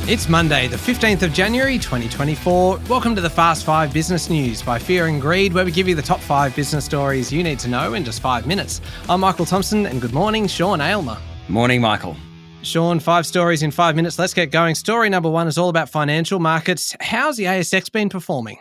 It's Monday, the 15th of January, 2024. Welcome to the Fast 5 Business News by Fear and Greed, where we give you the top 5 business stories you need to know in just 5 minutes. I'm Michael Thompson, and good morning, Sean Aylmer. Morning, Michael. Sean, 5 stories in 5 minutes. Let's get going. Story number 1 is all about financial markets. How's the ASX been performing?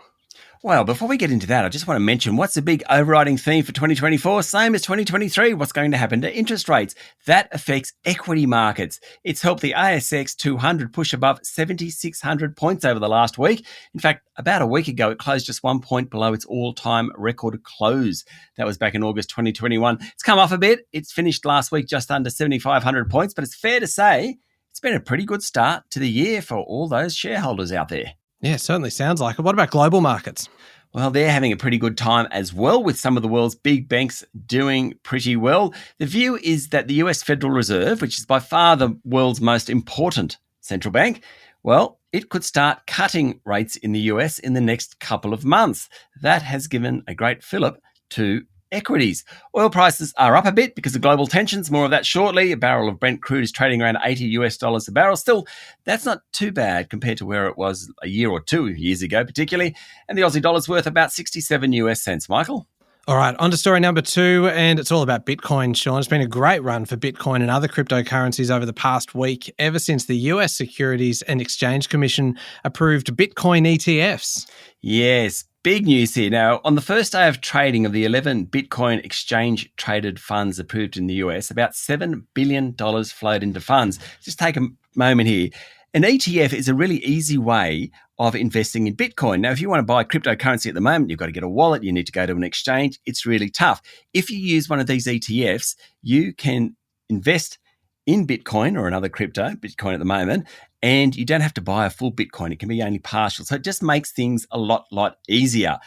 Well, before we get into that, I just want to mention what's the big overriding theme for 2024? Same as 2023. What's going to happen to interest rates? That affects equity markets. It's helped the ASX 200 push above 7,600 points over the last week. In fact, about a week ago, it closed just 1 point below its all-time record close. That was back in August 2021. It's come off a bit. It's finished last week just under 7,500 points, but it's fair to say it's been a pretty good start to the year for all those shareholders out there. Yeah, certainly sounds like it. What about global markets? Well, they're having a pretty good time as well, with some of the world's big banks doing pretty well. The view is that the US Federal Reserve, which is by far the world's most important central bank, well, it could start cutting rates in the US in the next couple of months. That has given a great fillip to equities. Oil prices are up a bit because of global tensions. More of that shortly. A barrel of Brent crude is trading around $80 a barrel. Still, that's not too bad compared to where it was a year or 2 years ago, particularly. And the Aussie dollar's worth about 67 US cents, Michael. All right, on to story number 2, and it's all about Bitcoin, Sean. It's been a great run for Bitcoin and other cryptocurrencies over the past week, ever since the US Securities and Exchange Commission approved Bitcoin ETFs. Yes, big news here. Now, on the first day of trading of the 11 Bitcoin exchange-traded funds approved in the US, about $7 billion flowed into funds. Just take a moment here. An ETF is a really easy way of investing in Bitcoin. Now, if you want to buy cryptocurrency at the moment, you've got to get a wallet, you need to go to an exchange. It's really tough. If you use one of these ETFs, you can invest in Bitcoin or another crypto, Bitcoin at the moment, and you don't have to buy a full Bitcoin. It can be only partial. So it just makes things a lot easier.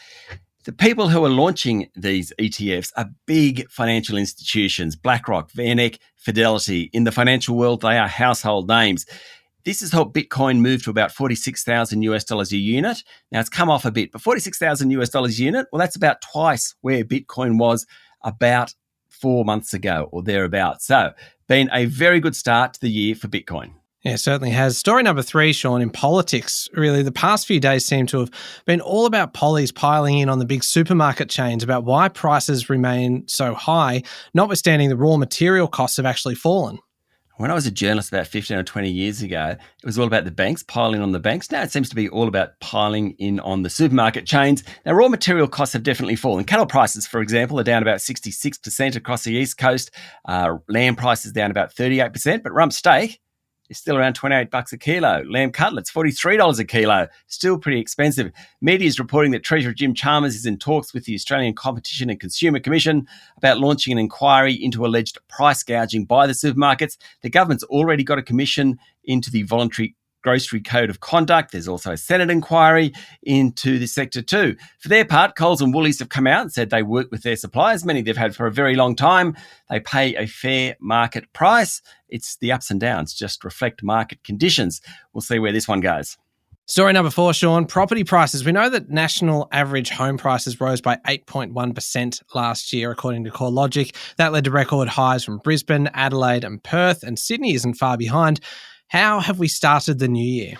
The people who are launching these ETFs are big financial institutions: BlackRock, VanEck, Fidelity. In the financial world, they are household names. This has helped Bitcoin move to about $46,000 a unit. Now, it's come off a bit, but $46,000 a unit, well, that's about twice where Bitcoin was about 4 months ago or thereabouts. So, been a very good start to the year for Bitcoin. Yeah, it certainly has. Story number 3, Sean, in politics. Really, the past few days seem to have been all about Pollies piling in on the big supermarket chains about why prices remain so high, notwithstanding the raw material costs have actually fallen. When I was a journalist about 15 or 20 years ago, it was all about the banks, piling on the banks. Now it seems to be all about piling in on the supermarket chains. Now, raw material costs have definitely fallen. Cattle prices, for example, are down about 66% across the East Coast. Lamb prices down about 38%, but rump steak is still around $28 a kilo. Lamb cutlets, $43 a kilo. Still pretty expensive. Media is reporting that Treasurer Jim Chalmers is in talks with the Australian Competition and Consumer Commission about launching an inquiry into alleged price gouging by the supermarkets. The government's already got a commission into the voluntary Grocery Code of Conduct. There's also a Senate inquiry into the sector too. For their part, Coles and Woolies have come out and said they work with their suppliers, many they've had for a very long time. They pay a fair market price. It's the ups and downs, just reflect market conditions. We'll see where this one goes. Story number 4, Sean, property prices. We know that national average home prices rose by 8.1% last year, according to CoreLogic. That led to record highs from Brisbane, Adelaide and Perth, and Sydney isn't far behind. How have we started the new year?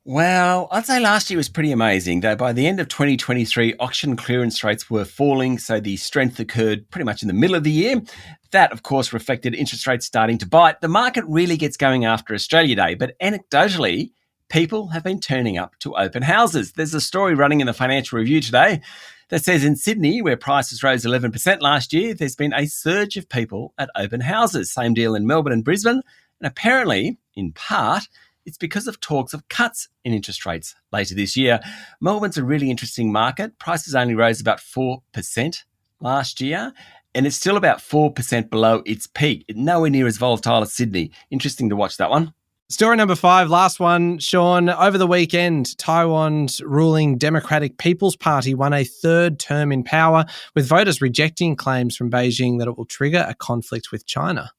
Well, I'd say last year was pretty amazing, though by the end of 2023, auction clearance rates were falling, so the strength occurred pretty much in the middle of the year. That, of course, reflected interest rates starting to bite. The market really gets going after Australia Day, but anecdotally, people have been turning up to open houses. There's a story running in the Financial Review today that says in Sydney, where prices rose 11% last year, there's been a surge of people at open houses. Same deal in Melbourne and Brisbane. And apparently, in part, it's because of talks of cuts in interest rates later this year. Melbourne's a really interesting market. Prices only rose about 4% last year, and it's still about 4% below its peak. It's nowhere near as volatile as Sydney. Interesting to watch that one. Story number 5, last one, Sean. Over the weekend, Taiwan's ruling Democratic People's Party won a 3rd term in power, with voters rejecting claims from Beijing that it will trigger a conflict with China.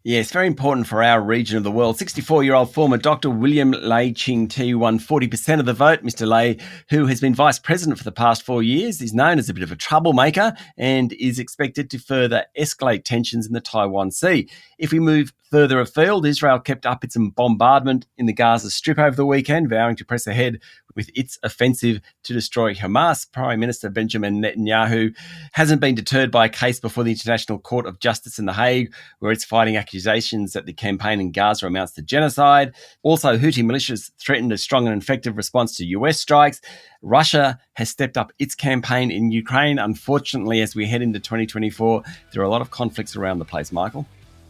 Yeah, it's very important for our region of the world. 64-year-old former Dr. William Lei Ching-ti won 40% of the vote. Mr. Lei, who has been vice president for the past 4 years, is known as a bit of a troublemaker and is expected to further escalate tensions in the Taiwan Sea. If we move Further afield, Israel kept up its bombardment in the Gaza Strip over the weekend, vowing to press ahead with its offensive to destroy Hamas. Prime Minister Benjamin Netanyahu hasn't been deterred by a case before the International Court of Justice in The Hague, where it's fighting accusations that the campaign in Gaza amounts to genocide. Also, Houthi militias threatened a strong and effective response to US strikes. Russia has stepped up its campaign in Ukraine. Unfortunately, as we head into 2024, there are a lot of conflicts around the place, Michael.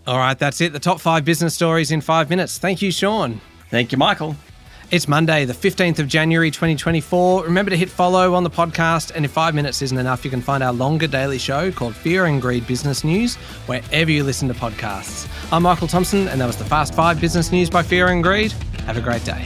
All right, that's it. The top 5 business stories in 5 minutes. Thank you, Sean. Thank you, Michael. It's Monday, the 15th of January, 2024. Remember to hit follow on the podcast. And if 5 minutes isn't enough, you can find our longer daily show called Fear and Greed Business News wherever you listen to podcasts. I'm Michael Thompson, and that was the Fast 5 Business News by Fear and Greed. Have a great day.